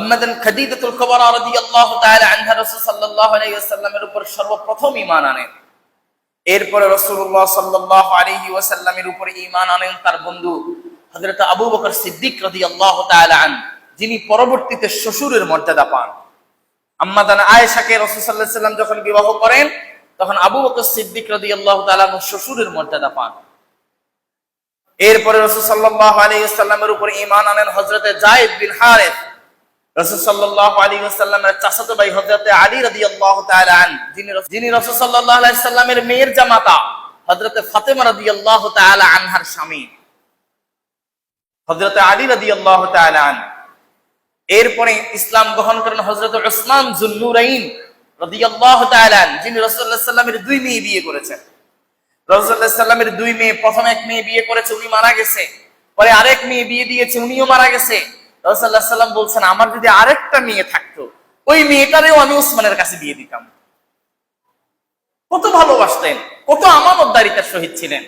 আম্মাদান খাদিজাতুল কুবরা রাদিয়াল্লাহু তাআলা আনহা রাসূল সাল্লাল্লাহু আলাইহি ওয়াসাল্লামের উপর সর্বপ্রথম ঈমান আনেন। এরপরে রাসূলুল্লাহ সাল্লাল্লাহু আলাইহি ওয়াসাল্লামের উপর ঈমান আনেন তার বন্ধু হযরত আবু বকর সিদ্দিক রাদিয়াল্লাহু তাআলা আন, যিনি পরবর্তীতে শ্বশুরের মর্যাদা পান। আম্মাদান আয়েশাকে রাসূল সাল্লাল্লাহু আলাইহি ওয়াসাল্লাম যখন বিবাহ করেন তখন আবু বকর সিদ্দিক রাদিয়াল্লাহু তাআলা শ্বশুরের মর্যাদা পান। এরপরে রাসূল সাল্লাল্লাহু আলাইহি ওয়াসাল্লামের উপর ঈমান আনেন হযরত যায়েদ বিন হারিস, রাসূল সাল্লাল্লাহু আলাইহি ওয়াসাল্লামের চাচাতো ভাই হযরত আলী রাদিয়াল্লাহু তাআলা আন, যিনি রাসূল সাল্লাল্লাহু আলাইহি ওয়াসাল্লামের মেয়ের জামাতা হযরত ফাতেমা রাদিয়াল্লাহু তাআলা আনহার স্বামী হযরত আলী রাদিয়াল্লাহু তাআলা আন। এরপরে ইসলাম গ্রহণ করেন হযরত উসমান যুন্নুরাইন রাদিয়াল্লাহু তাআলা আন, যিনি রাসূলুল্লাহ সাল্লাল্লাহু আলাইহি ওয়াসাল্লামের দুই মেয়ে বিয়ে করেছেন। রাসূলুল্লাহ সাল্লাল্লাহু আলাইহি ওয়াসাল্লামের দুই মেয়ে, প্রথম এক মেয়ে বিয়ে করেছে, উনি মারা গেছে। পরে আরেক মেয়ে বিয়ে দিয়েছে, উনিও মারা গেছে। রাসূলুল্লাহ সাল্লাল্লাহু আলাইহি ওয়াসাল্লাম বলছেন, আমার যদি আরেকটা মেয়ে থাকতো ওই মেয়েটারেও আমি উসমানের কাছে বিয়ে দিতাম। কত ভালোবাসতেন, কত আমানতদারিতার সহিত ছিলেন।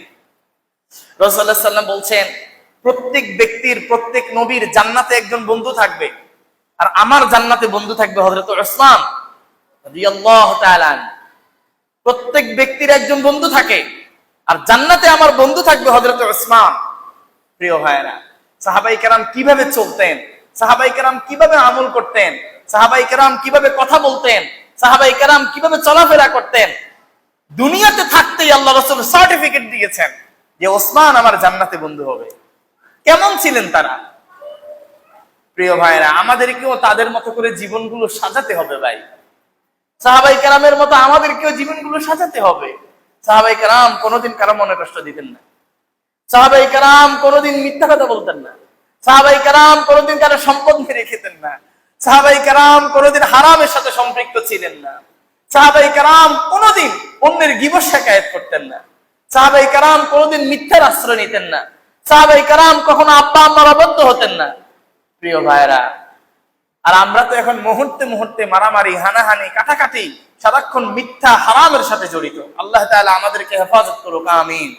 রাসূলুল্লাহ সাল্লাল্লাহু আলাইহি ওয়াসাল্লাম বলছেন, প্রত্যেক ব্যক্তির, প্রত্যেক নবীর জান্নাতে একজন বন্ধু থাকবে, আর আমার জান্নাতে বন্ধু থাকবে হযরত উসমান রাদিয়াল্লাহু তাআলা আনহু। প্রত্যেক ব্যক্তির একজন বন্ধু থাকে, আর জান্নাতে আমার বন্ধু থাকবে হযরত উসমান। প্রিয় ভাইরা, সাহাবায়ে কেরাম কিভাবে চলতেন, সাহাবায়ে কেরাম কিভাবে আমল করতেন, সাহাবায়ে কেরাম কিভাবে কথা বলতেন, সাহাবায়ে কেরাম কিভাবে চলাফেরা করতেন, দুনিয়াতে থাকতেই আল্লাহ রাসূল সার্টিফিকেট দিয়েছেন যে ওসমান আমার জান্নাতে বন্ধু হবে। কেমন ছিলেন তারা? প্রিয় ভাইরা, আমাদেরকেও তাদের মতো করে জীবনগুলো সাজাতে হবে ভাই। সাহাবায়ে কেরামের মতো আমাদেরকেও জীবনগুলো সাজাতে হবে। সাহাবায়ে কেরাম কোনোদিন কারো মনে কষ্ট দিতেন না। সাহাবায়ে কেরাম কোনোদিন মিথ্যা কথা বলতেন না। সাহাবায়ে কেরাম কোনোদিন কারো সম্পদ মেরে খেতেন না। সাহাবায়ে কেরাম কোনোদিন হারামের সাথে সম্পৃক্ত ছিলেন না। সাহাবায়ে কেরাম কোনোদিন অন্যের গীবত শিকায়াত করতেন না। সাহাবায়ে কেরাম কোনোদিন মিথ্যার আশ্রয় নিতেন না। সাহাবায়ে কেরাম কখনো আব্বা আম্মার অবাধ্য হতেন না। প্রিয় ভাইরা, আর আমরা তো এখন মুহূর্তে মুহূর্তে মারামারি, হানাহানি, কাটাকাটি, সারাক্ষণ মিথ্যা হারামের সাথে জড়িত। আল্লাহ তাআলা আমাদেরকে হেফাজত করুক, আমিন।